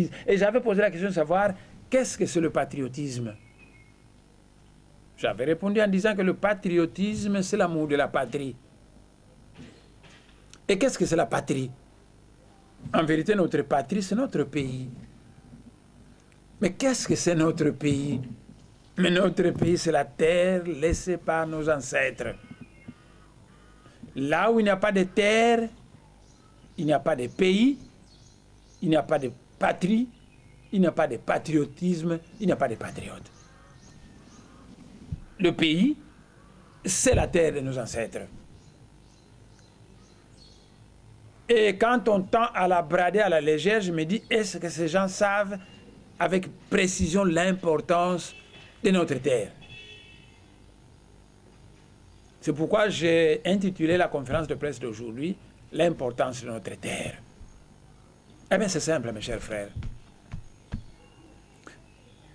Et j'avais posé la question de savoir qu'est-ce que c'est le patriotisme. J'avais répondu en disant que le patriotisme, c'est l'amour de la patrie. Et qu'est-ce que c'est la patrie? En vérité, notre patrie, c'est notre pays. Mais qu'est-ce que c'est notre pays? Mais notre pays, c'est la terre laissée par nos ancêtres. Là où il n'y a pas de terre, il n'y a pas de pays, il n'y a pas de patrie, il n'y a pas de patriotisme, il n'y a pas de patriote. Le pays, c'est la terre de nos ancêtres. Et quand on tend à la brader à la légère, je me dis, est-ce que ces gens savent avec précision l'importance de notre terre? C'est pourquoi j'ai intitulé la conférence de presse d'aujourd'hui « L'importance de notre terre ». Eh bien, c'est simple, mes chers frères.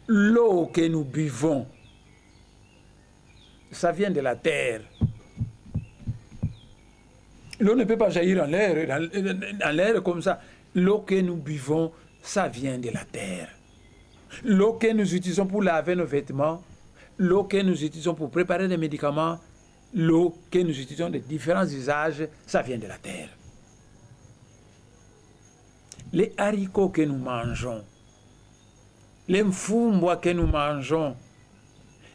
L'eau que nous buvons, ça vient de la terre. L'eau ne peut pas jaillir en l'air comme ça. L'eau que nous buvons, ça vient de la terre. L'eau que nous utilisons pour laver nos vêtements, l'eau que nous utilisons pour préparer des médicaments, l'eau que nous utilisons de différents usages, ça vient de la terre. Les haricots que nous mangeons, les mfumbwa que nous mangeons,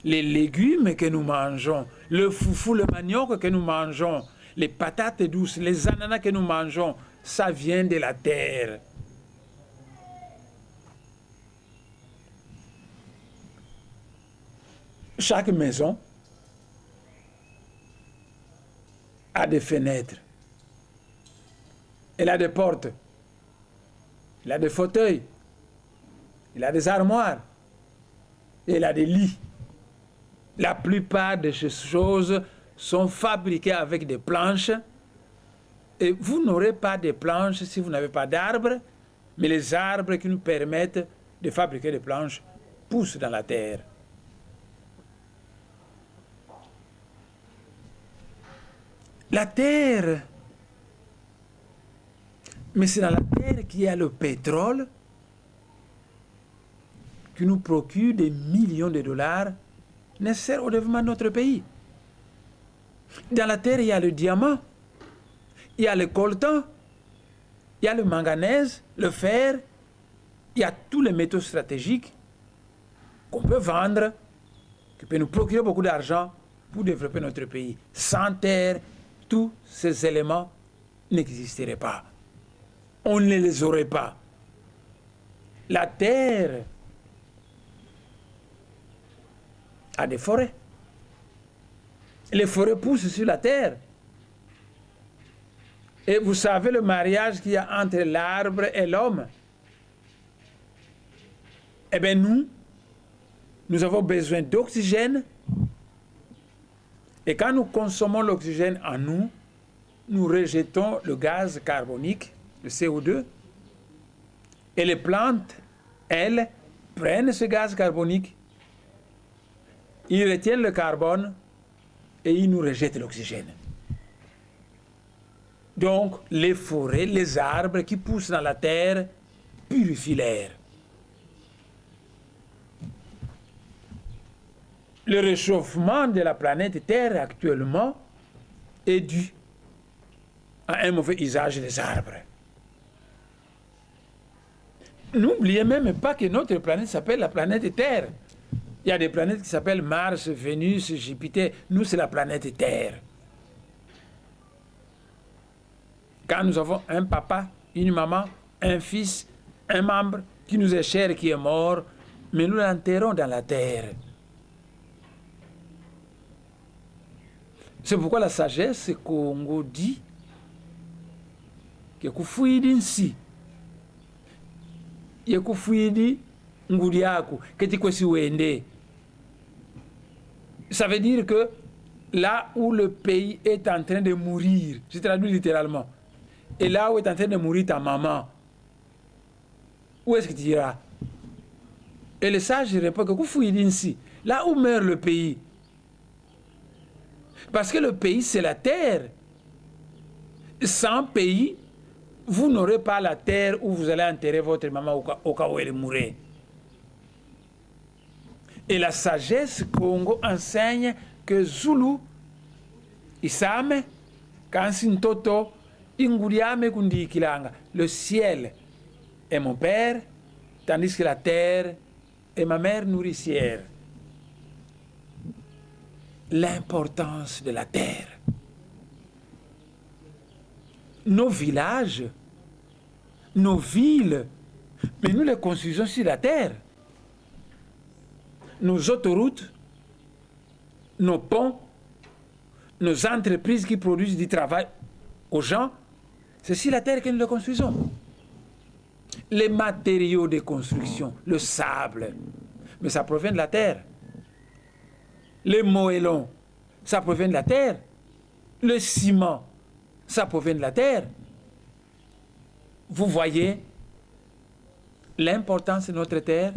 les légumes que nous mangeons, le foufou, le manioc que nous mangeons, les patates douces, les ananas que nous mangeons, ça vient de la terre. Chaque maison a des fenêtres, elle a des portes, elle a des fauteuils, elle a des armoires, elle a des lits. La plupart de ces choses sont fabriquées avec des planches et vous n'aurez pas de planches si vous n'avez pas d'arbres, mais les arbres qui nous permettent de fabriquer des planches poussent dans la terre. La terre, mais c'est dans la terre qu'il y a le pétrole qui nous procure des millions de dollars nécessaires au développement de notre pays. Dans la terre, il y a le diamant, il y a le coltan, il y a le manganèse, le fer, il y a tous les métaux stratégiques qu'on peut vendre, qui peuvent nous procurer beaucoup d'argent pour développer notre pays. Sans terre, tous ces éléments n'existeraient pas. On ne les aurait pas. La terre a des forêts. Les forêts poussent sur la terre. Et vous savez le mariage qu'il y a entre l'arbre et l'homme. Eh bien nous avons besoin d'oxygène. Et quand nous consommons l'oxygène en nous, nous rejetons le gaz carbonique, le CO2. Et les plantes, elles, prennent ce gaz carbonique, ils retiennent le carbone et ils nous rejettent l'oxygène. Donc, les forêts, les arbres qui poussent dans la terre purifient l'air. Le réchauffement de la planète Terre actuellement est dû à un mauvais usage des arbres. N'oubliez même pas que notre planète s'appelle la planète Terre. Il y a des planètes qui s'appellent Mars, Vénus, Jupiter. Nous, c'est la planète Terre. Quand nous avons un papa, une maman, un fils, un membre qui nous est cher et qui est mort, mais nous l'enterrons dans la terre. C'est pourquoi la sagesse Congo dit que kufuidi nsi ye kufuidi ngudi yako keti kwesi wende. Ça veut dire que là où le pays est en train de mourir, je traduis littéralement, et là où est en train de mourir ta maman, où est-ce que tu iras? Et le sage répond que kufuidi nsi, là où meurt le pays. Parce que le pays, c'est la terre. Sans pays, vous n'aurez pas la terre où vous allez enterrer votre maman au cas où elle mourrait. Et la sagesse Congo enseigne que Zulu, Isame, Kansintoto, Inguriame Kundi Kilanga, le ciel est mon père, tandis que la terre est ma mère nourricière. L'importance de la terre. Nos villages, nos villes, mais nous les construisons sur la terre. Nos autoroutes, nos ponts, nos entreprises qui produisent du travail aux gens, c'est sur la terre que nous les construisons. Les matériaux de construction, le sable, mais ça provient de la terre. Les moellons, ça provient de la terre. Le ciment, ça provient de la terre. Vous voyez l'importance de notre terre.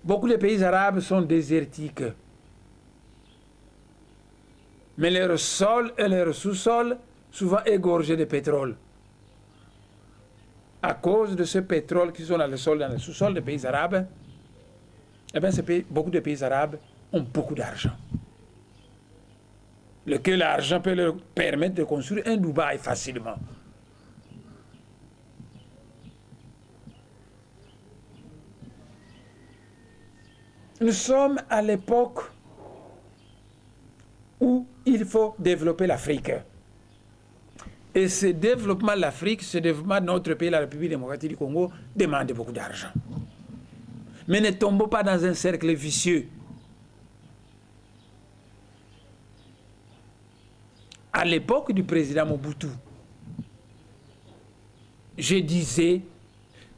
Beaucoup de pays arabes sont désertiques. Mais leurs sols et leurs sous-sols, souvent égorgés de pétrole. À cause de ce pétrole qui sont dans le sol, dans le sous-sol des pays arabes, eh bien, beaucoup de pays arabes ont beaucoup d'argent. Lequel argent peut leur permettre de construire un Dubaï facilement. Nous sommes à l'époque où il faut développer l'Afrique. Et ce développement de l'Afrique, ce développement de notre pays, la République démocratique du Congo, demande beaucoup d'argent. Mais ne tombons pas dans un cercle vicieux. À l'époque du président Mobutu, je disais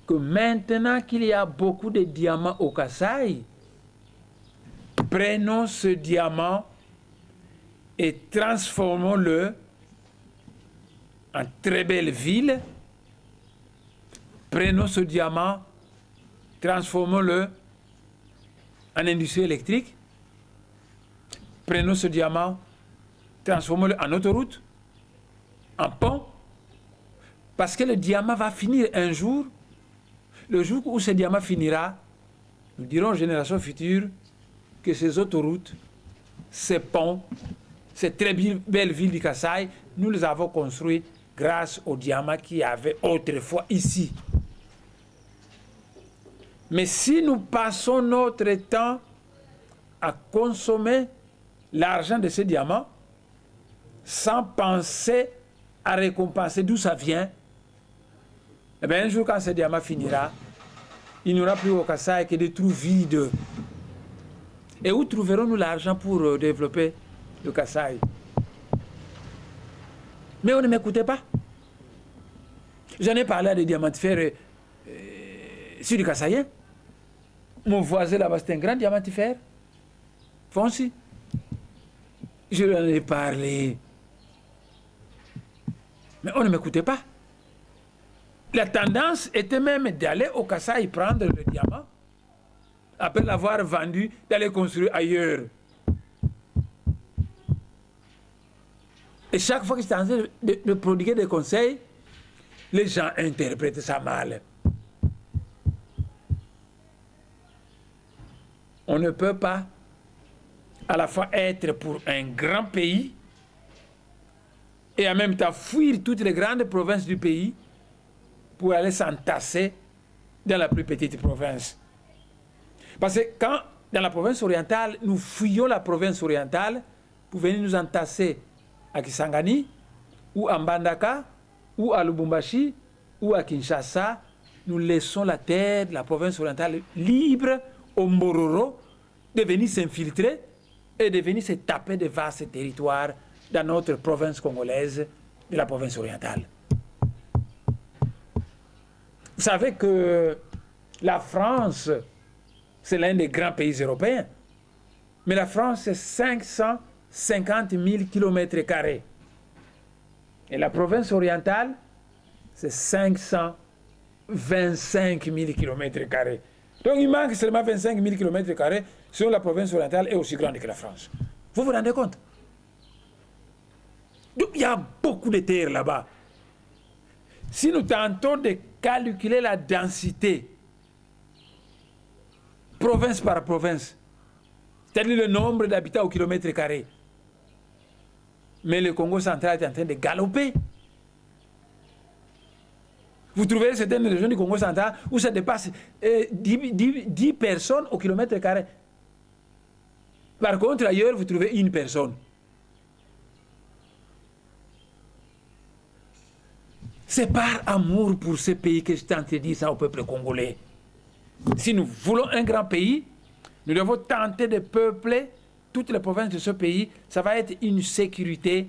que maintenant qu'il y a beaucoup de diamants au Kasaï, prenons ce diamant et transformons-le en très belle ville. Prenons ce diamant, transformons-le en industrie électrique. Prenons ce diamant, transformons-le en autoroute, en pont. Parce que le diamant va finir un jour. Le jour où ce diamant finira, nous dirons aux générations futures que ces autoroutes, ces ponts, ces très belles villes du Kasaï, nous les avons construits grâce au diamant qu'il y avait autrefois ici. Mais si nous passons notre temps à consommer l'argent de ces diamants sans penser à récompenser d'où ça vient, eh bien un jour quand ce diamant finira, il n'y aura plus au Kasaï que des trous vides. Et où trouverons-nous l'argent pour développer le Kasaï? Mais on ne m'écoutait pas. J'en ai parlé à des diamantifères sur le Kasaïen. Mon voisin là-bas, c'est un grand diamantifère. Fonsi. Je lui en ai parlé. Mais on ne m'écoutait pas. La tendance était même d'aller au Kasaï prendre le diamant, après l'avoir vendu, d'aller construire ailleurs. Et chaque fois que j'étais en train de prodiguer des conseils, les gens interprètent ça mal. On ne peut pas à la fois être pour un grand pays et en même temps fuir toutes les grandes provinces du pays pour aller s'entasser dans la plus petite province. Parce que quand, dans la province orientale, nous fuyons la province orientale pour venir nous entasser à Kisangani, ou à Mbandaka, ou à Lubumbashi, ou à Kinshasa, nous laissons la terre de la province orientale libre au Mbororo de venir s'infiltrer et de venir se taper de vastes territoires dans notre province congolaise de la province orientale. Vous savez que la France, c'est l'un des grands pays européens. Mais la France, c'est 550 000 km². Et la province orientale, c'est 525 000 km². Donc il manque seulement 25 000 km², sinon la province orientale est aussi grande que la France. Vous vous rendez compte? Donc il y a beaucoup de terres là-bas. Si nous tentons de calculer la densité, province par province, c'est-à-dire le nombre d'habitants au kilomètre carré, mais le Congo central est en train de galoper. Vous trouvez certaines régions du Congo central où ça dépasse 10 personnes au kilomètre carré. Par contre, ailleurs, vous trouvez une personne. C'est par amour pour ce pays que je tente de dire ça au peuple congolais. Si nous voulons un grand pays, nous devons tenter de peupler toutes les provinces de ce pays. Ça va être une sécurité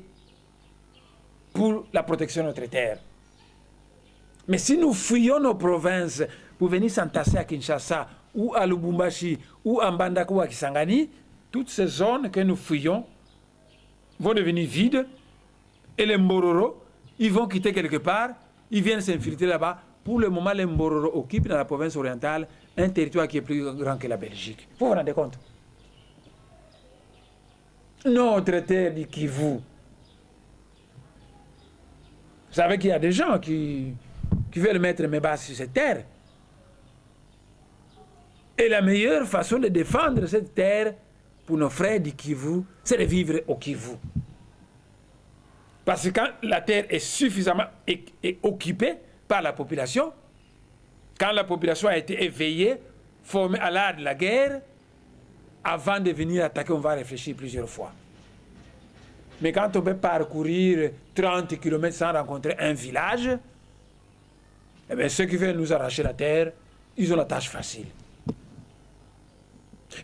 pour la protection de notre terre. Mais si nous fuyons nos provinces pour venir s'entasser à Kinshasa, ou à Lubumbashi, ou à Mbandaka, ou à Kisangani, toutes ces zones que nous fuyons vont devenir vides, et les Mbororo, ils vont quitter quelque part, ils viennent s'infiltrer là-bas. Pour le moment, les Mbororo occupent dans la province orientale un territoire qui est plus grand que la Belgique. Vous vous rendez compte? Notre terre du Kivu. Vous savez qu'il y a des gens qui veulent mettre mes bases sur cette terre. Et la meilleure façon de défendre cette terre pour nos frères du Kivu, c'est de vivre au Kivu. Parce que quand la terre est suffisamment occupée par la population, quand la population a été éveillée, formée à l'art de la guerre, avant de venir attaquer, on va réfléchir plusieurs fois. Mais quand on peut parcourir 30 km sans rencontrer un village, eh bien, ceux qui veulent nous arracher la terre, ils ont la tâche facile.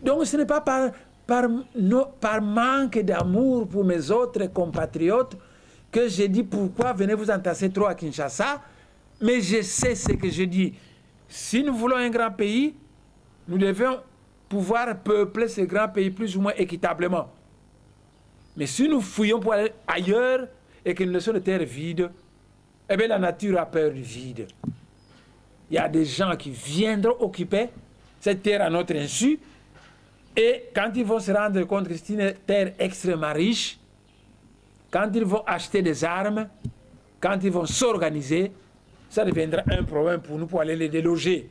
Donc ce n'est pas par manque d'amour pour mes autres compatriotes que j'ai dit pourquoi venez vous entasser trop à Kinshasa, mais je sais ce que je dis. Si nous voulons un grand pays, nous devons pouvoir peupler ce grand pays plus ou moins équitablement. Mais si nous fouillons pour aller ailleurs et que nous laissons les terres vides, eh bien la nature a peur du vide. Il y a des gens qui viendront occuper cette terre à notre insu, et quand ils vont se rendre compte que c'est une terre extrêmement riche, quand ils vont acheter des armes, quand ils vont s'organiser, ça deviendra un problème pour nous pour aller les déloger.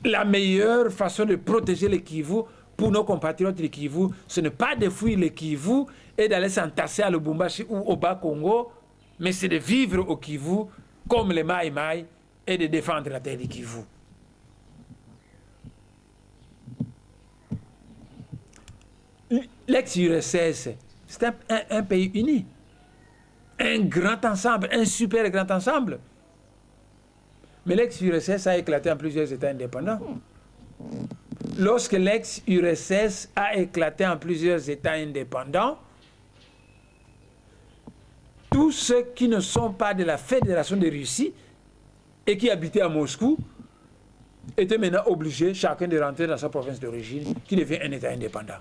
La meilleure façon de protéger le Kivu pour nos compatriotes du Kivu, ce n'est pas de fuir le Kivu et d'aller s'entasser à Lubumbashi ou au Bas-Congo, mais c'est de vivre au Kivu comme les Maï Maï et de défendre la terre du Kivu. L'ex-URSS, c'est un pays uni, un grand ensemble, un super grand ensemble. Mais l'ex-URSS a éclaté en plusieurs États indépendants. Lorsque l'ex-URSS a éclaté en plusieurs États indépendants, tous ceux qui ne sont pas de la Fédération de Russie et qui habitaient à Moscou étaient maintenant obligés, chacun de rentrer dans sa province d'origine, qui devient un État indépendant.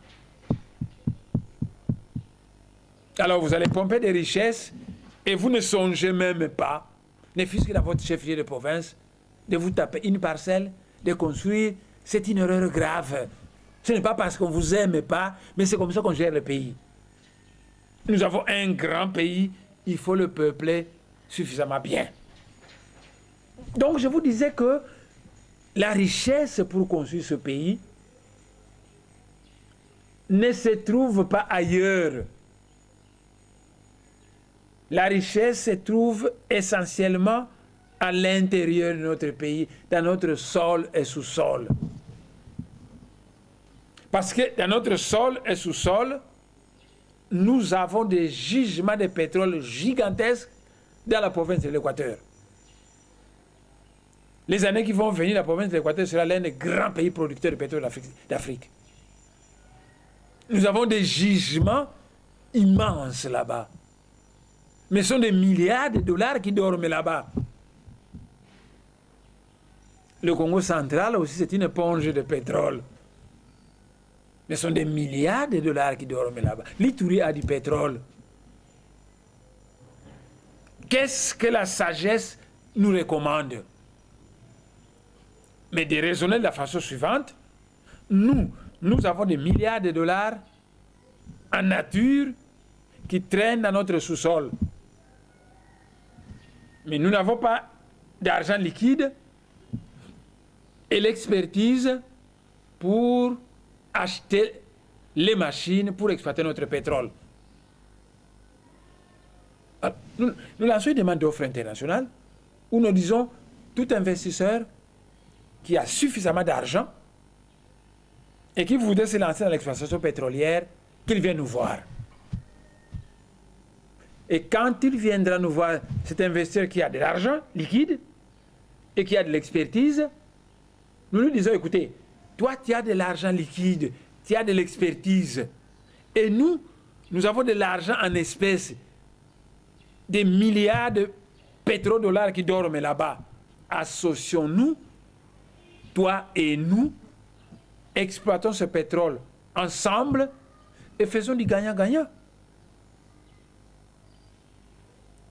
Alors vous allez pomper des richesses et vous ne songez même pas, ne fût-ce que dans votre chef-lieu de province, de vous taper une parcelle, de construire. C'est une erreur grave. Ce n'est pas parce qu'on ne vous aime pas, mais c'est comme ça qu'on gère le pays. Nous avons un grand pays, il faut le peupler suffisamment bien. Donc je vous disais que la richesse pour construire ce pays ne se trouve pas ailleurs. La richesse se trouve essentiellement à l'intérieur de notre pays, dans notre sol et sous-sol. Parce que dans notre sol et sous-sol, nous avons des gisements de pétrole gigantesques dans la province de l'Équateur. Les années qui vont venir, la province de l'Équateur sera l'un des grands pays producteurs de pétrole d'Afrique. Nous avons des gisements immenses là-bas. Mais ce sont des milliards de dollars qui dorment là-bas. Le Congo central aussi, c'est une éponge de pétrole. Mais ce sont des milliards de dollars qui dorment là-bas. L'Ituri a du pétrole. Qu'est-ce que la sagesse nous recommande? Mais de raisonner de la façon suivante. Nous avons des milliards de dollars en nature qui traînent dans notre sous-sol. Mais nous n'avons pas d'argent liquide et l'expertise pour acheter les machines pour exploiter notre pétrole. Alors, nous lançons une demande d'offre internationale où nous disons tout investisseur qui a suffisamment d'argent et qui voudrait se lancer dans l'exploitation pétrolière, qu'il vienne nous voir. Et quand il viendra nous voir, cet investisseur qui a de l'argent liquide et qui a de l'expertise, nous lui disons, écoutez, toi tu as de l'argent liquide, tu as de l'expertise, et nous avons de l'argent en espèces, des milliards de pétrodollars qui dorment là-bas. Associons-nous, toi et nous, exploitons ce pétrole ensemble et faisons du gagnant-gagnant.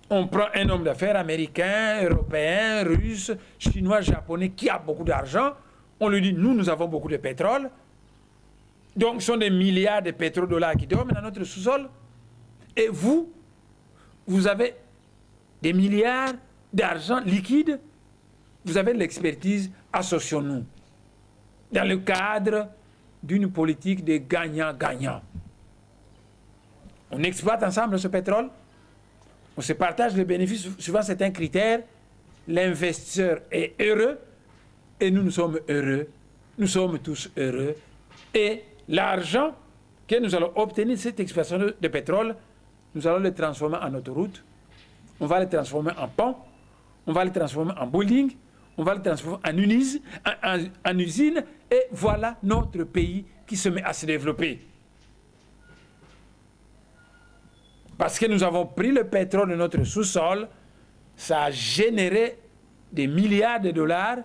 On prend un homme d'affaires américain, européen, russe, chinois, japonais qui a beaucoup d'argent. On lui dit, nous avons beaucoup de pétrole. Donc, ce sont des milliards de pétrodollars qui dorment dans notre sous-sol. Et vous avez des milliards d'argent liquide. Vous avez de l'expertise. Associons-nous. Dans le cadre d'une politique de gagnant-gagnant. On exploite ensemble ce pétrole. On se partage les bénéfices suivant certains critères. L'investisseur est heureux et nous sommes heureux. Nous sommes tous heureux. Et l'argent que nous allons obtenir de cette exploitation de pétrole, nous allons le transformer en autoroute. On va le transformer en pont. On va le transformer en building. On va le transformer en usine. Et voilà notre pays qui se met à se développer. Parce que nous avons pris le pétrole de notre sous-sol, ça a généré des milliards de dollars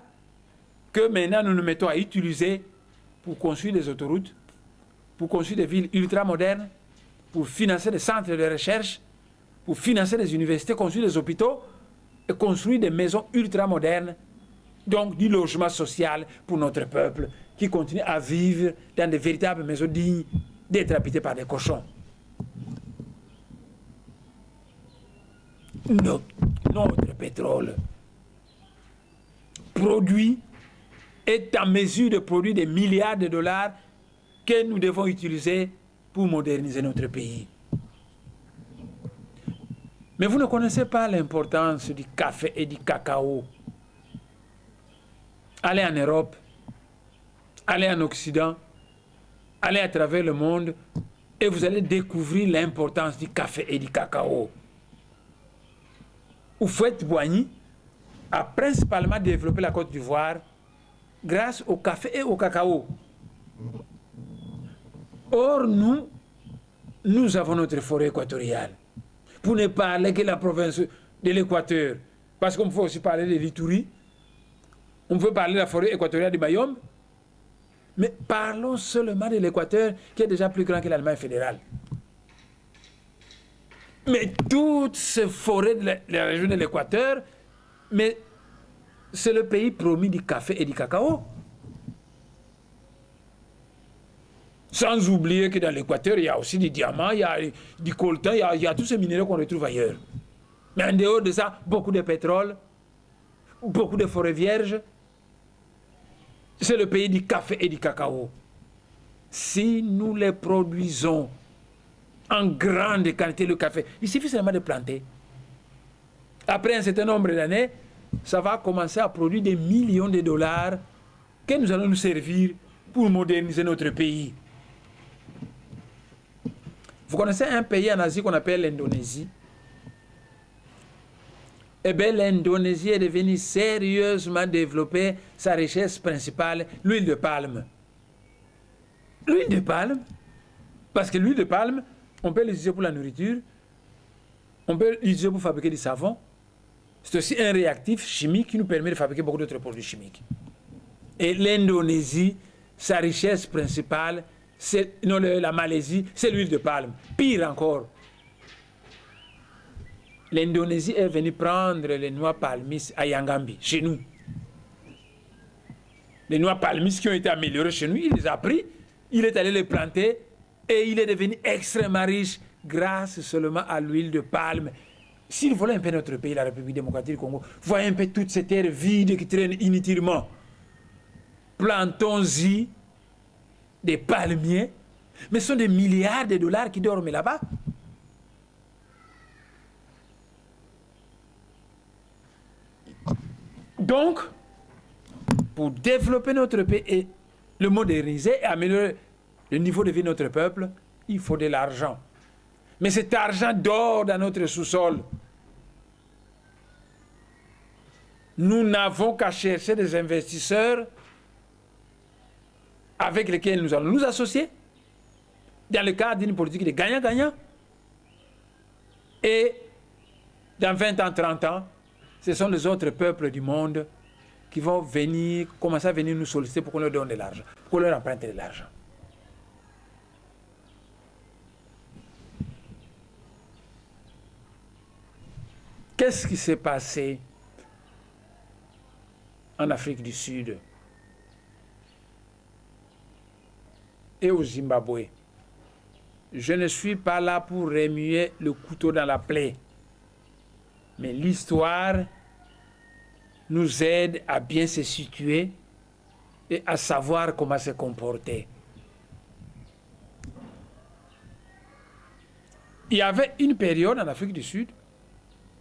que maintenant nous nous mettons à utiliser pour construire des autoroutes, pour construire des villes ultra-modernes, pour financer des centres de recherche, pour financer des universités, construire des hôpitaux et construire des maisons ultra-modernes, donc du logement social pour notre peuple qui continue à vivre dans de véritables maisons dignes d'être habitées par des cochons. Notre pétrole produit est en mesure de produire des milliards de dollars que nous devons utiliser pour moderniser notre pays. Mais vous ne connaissez pas l'importance du café et du cacao. Allez en Europe, allez en Occident, allez à travers le monde et vous allez découvrir l'importance du café et du cacao. Houphouët-Boigny a principalement développé la Côte d'Ivoire grâce au café et au cacao. Or, nous avons notre forêt équatoriale. Pour ne parler que de la province de l'Équateur, parce qu'on peut aussi parler de l'Ituri, on peut parler de la forêt équatoriale du Bayombe, mais parlons seulement de l'Équateur qui est déjà plus grand que l'Allemagne fédérale. Mais toutes ces forêts de la région de l'Équateur, mais c'est le pays promis du café et du cacao. Sans oublier que dans l'Équateur, il y a aussi du diamant, il y a du coltan, il y a tous ces minéraux qu'on retrouve ailleurs. Mais en dehors de ça, beaucoup de pétrole, beaucoup de forêts vierges. C'est le pays du café et du cacao. Si nous les produisons en grande quantité le café, il suffit seulement de planter. Après un certain nombre d'années, ça va commencer à produire des millions de dollars que nous allons nous servir pour moderniser notre pays. Vous connaissez un pays en Asie qu'on appelle l'Indonésie? Eh bien, l'Indonésie est devenue sérieusement développée, sa richesse principale, l'huile de palme. L'huile de palme, parce que l'huile de palme, on peut l'utiliser pour la nourriture, on peut l'utiliser pour fabriquer du savon. C'est aussi un réactif chimique qui nous permet de fabriquer beaucoup d'autres produits chimiques. Et l'Indonésie, sa richesse principale, la Malaisie, c'est l'huile de palme. Pire encore, l'Indonésie est venue prendre les noix palmistes à Yangambi, chez nous. Les noix palmistes qui ont été améliorées chez nous, il les a pris, il est allé les planter Et il est devenu extrêmement riche grâce seulement à l'huile de palme. S'il volait un peu notre pays, la République démocratique du Congo, voyez un peu toutes ces terres vides qui traînent inutilement. Plantons-y des palmiers, mais ce sont des milliards de dollars qui dorment là-bas. Donc, pour développer notre pays et le moderniser et améliorer le niveau de vie de notre peuple, il faut de l'argent. Mais cet argent dort dans notre sous-sol. Nous n'avons qu'à chercher des investisseurs avec lesquels nous allons nous associer dans le cadre d'une politique de gagnant-gagnant. Et dans 20 ans, 30 ans, ce sont les autres peuples du monde qui vont venir, commencer à venir nous solliciter pour qu'on leur donne de l'argent, pour qu'on leur emprunte de l'argent. Qu'est-ce qui s'est passé en Afrique du Sud et au Zimbabwe? Je ne suis pas là pour remuer le couteau dans la plaie, mais l'histoire nous aide à bien se situer et à savoir comment se comporter. Il y avait une période en Afrique du Sud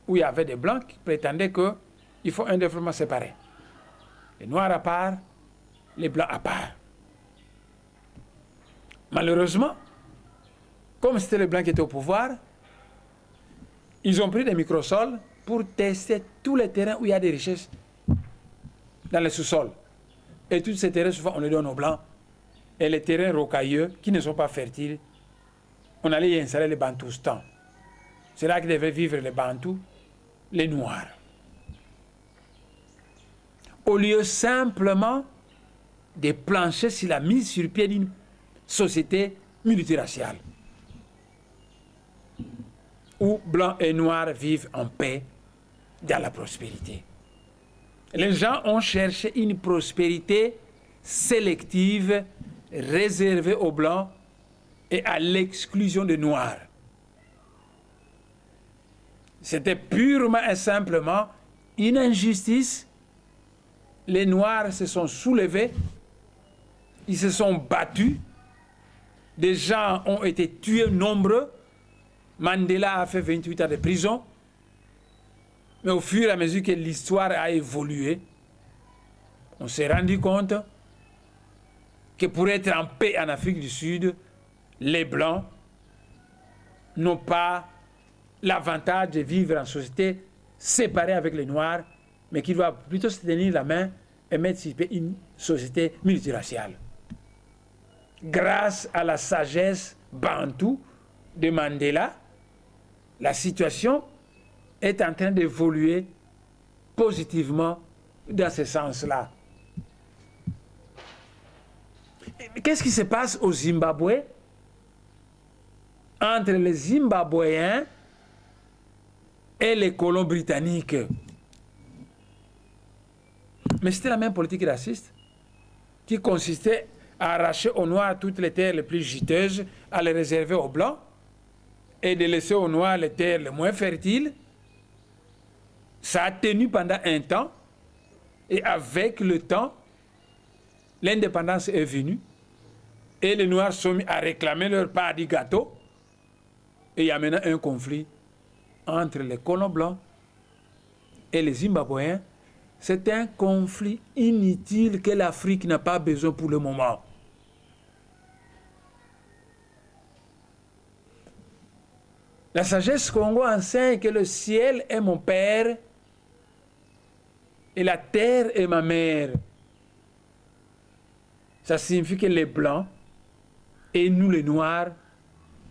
où il y avait des Blancs qui prétendaient qu'il faut un développement séparé. Les Noirs à part, les Blancs à part. Malheureusement, comme c'était les Blancs qui étaient au pouvoir, ils ont pris des microsols pour tester tous les terrains où il y a des richesses dans les sous-sols. Et tous ces terrains, souvent, on les donne aux Blancs. Et les terrains rocailleux, qui ne sont pas fertiles, on allait y installer les Bantoustans. C'est là que devaient vivre les Bantous, les Noirs. Au lieu simplement de plancher sur la mise sur pied d'une société multiraciale, où Blancs et Noirs vivent en paix dans la prospérité. Les gens ont cherché une prospérité sélective, réservée aux Blancs et à l'exclusion des Noirs. C'était purement et simplement une injustice. Les Noirs se sont soulevés, ils se sont battus, des gens ont été tués nombreux. Mandela a fait 28 ans de prison, mais au fur et à mesure que l'histoire a évolué, on s'est rendu compte que pour être en paix en Afrique du Sud, les Blancs n'ont pas l'avantage de vivre en société séparée avec les Noirs, mais qu'ils doivent plutôt se tenir la main et mettre sur pied une société multiraciale. Grâce à la sagesse bantoue de Mandela, la situation est en train d'évoluer positivement dans ce sens-là. Qu'est-ce qui se passe au Zimbabwe entre les Zimbabwéens et les colons britanniques? Mais c'était la même politique raciste qui consistait à arracher aux Noirs toutes les terres les plus juteuses, à les réserver aux Blancs et de laisser aux Noirs les terres les moins fertiles. Ça a tenu pendant un temps et avec le temps, l'indépendance est venue et les Noirs sont mis à réclamer leur part du gâteau et il y a maintenant un conflit entre les colons blancs et les Zimbabwéens. C'est un conflit inutile que l'Afrique n'a pas besoin pour le moment. La sagesse Congo enseigne que le ciel est mon père et la terre est ma mère. Ça signifie que les Blancs et nous les Noirs,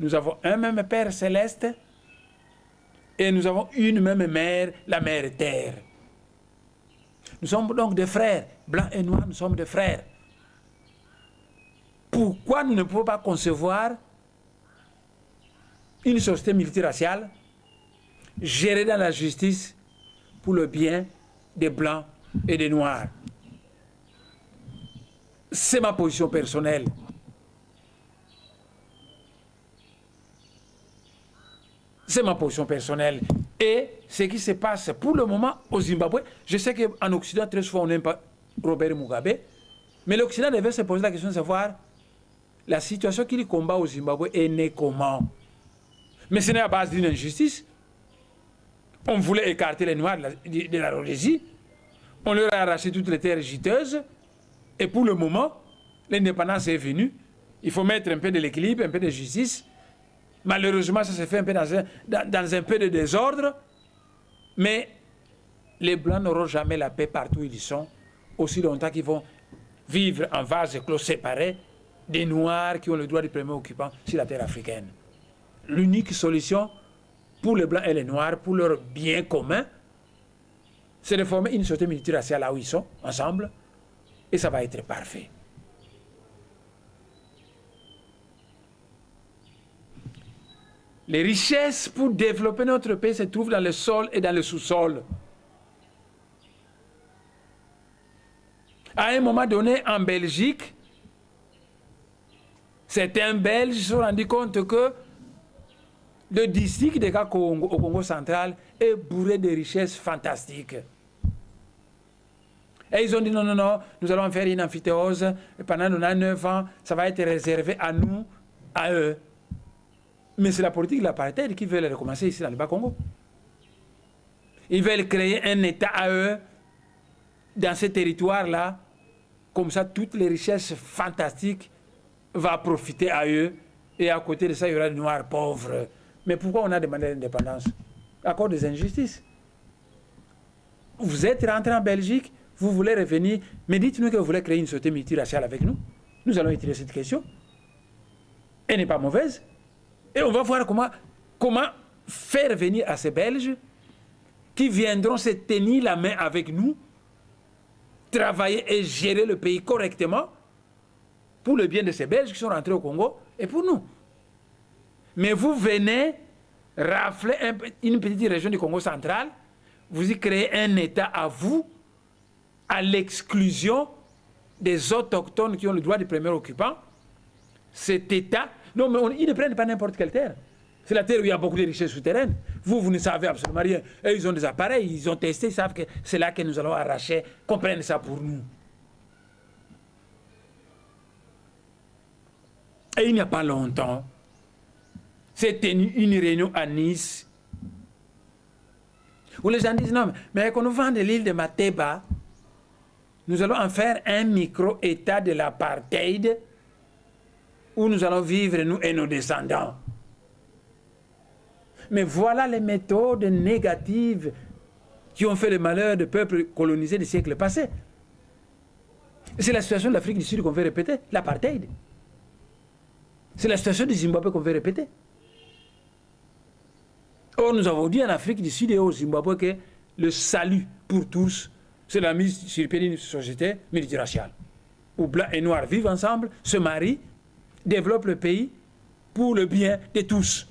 nous avons un même Père céleste et nous avons une même mère, la mère terre. Nous sommes donc des frères. Blancs et Noirs, nous sommes des frères. Pourquoi nous ne pouvons pas concevoir une société multiraciale gérée dans la justice pour le bien des Blancs et des Noirs? C'est ma position personnelle. C'est ma position personnelle. Et ce qui se passe pour le moment au Zimbabwe, je sais qu'en Occident, très souvent, on n'aime pas Robert Mugabe, mais l'Occident devait se poser la question de savoir la situation qu'il combat au Zimbabwe est née comment. Mais ce n'est à base d'une injustice. On voulait écarter les Noirs de la Rhodésie. On leur a arraché toutes les terres giteuses. Et pour le moment, l'indépendance est venue. Il faut mettre un peu de l'équilibre, un peu de justice. Malheureusement, ça se fait un peu dans un peu de désordre. Mais les Blancs n'auront jamais la paix partout où ils sont, aussi longtemps qu'ils vont vivre en vase clos séparés des Noirs qui ont le droit du premier occupant sur la terre africaine. L'unique solution pour les Blancs et les Noirs, pour leur bien commun, c'est de former une société multiraciale là où ils sont, ensemble, et ça va être parfait. Les richesses pour développer notre pays se trouvent dans le sol et dans le sous-sol. À un moment donné, en Belgique, certains Belges se sont rendus compte que le district de Congo, au Congo central est bourré de richesses fantastiques. Et ils ont dit non, non, non, nous allons faire une amphithéose, et pendant 9 ans, ça va être réservé à nous, à eux. Mais c'est la politique de l'apartheid qui veut recommencer ici dans le Bas-Congo. Ils veulent créer un État à eux, dans ce territoire-là, comme ça, toutes les richesses fantastiques vont profiter à eux, et à côté de ça, il y aura des Noirs pauvres. Mais pourquoi on a demandé l'indépendance? À cause des injustices. Vous êtes rentré en Belgique, vous voulez revenir, mais dites-nous que vous voulez créer une société multiraciale avec nous. Nous allons étudier cette question. Elle n'est pas mauvaise. Et on va voir comment faire venir à ces Belges qui viendront se tenir la main avec nous, travailler et gérer le pays correctement pour le bien de ces Belges qui sont rentrés au Congo et pour nous. Mais vous venez rafler une petite région du Congo central, vous y créez un État à vous, à l'exclusion des autochtones qui ont le droit du premier occupant. Cet État, non, mais ils ne prennent pas n'importe quelle terre. C'est la terre où il y a beaucoup de richesses souterraines. Vous ne savez absolument rien. Et ils ont des appareils, ils ont testé, ils savent que c'est là que nous allons arracher, qu'on prenne ça pour nous. Et il n'y a pas longtemps, s'est tenue une réunion à Nice où les gens disent non, mais qu'on nous vende l'île de Mateba, nous allons en faire un micro-État de l'apartheid où nous allons vivre, nous et nos descendants. Mais voilà les méthodes négatives qui ont fait le malheur des peuples colonisés des siècles passés. C'est la situation de l'Afrique du Sud qu'on veut répéter, l'apartheid. C'est la situation du Zimbabwe qu'on veut répéter. Or, nous avons dit en Afrique du Sud et au Zimbabwe que le salut pour tous, c'est la mise sur pied d'une société multiraciale, où blancs et noirs vivent ensemble, se marient, développent le pays pour le bien de tous.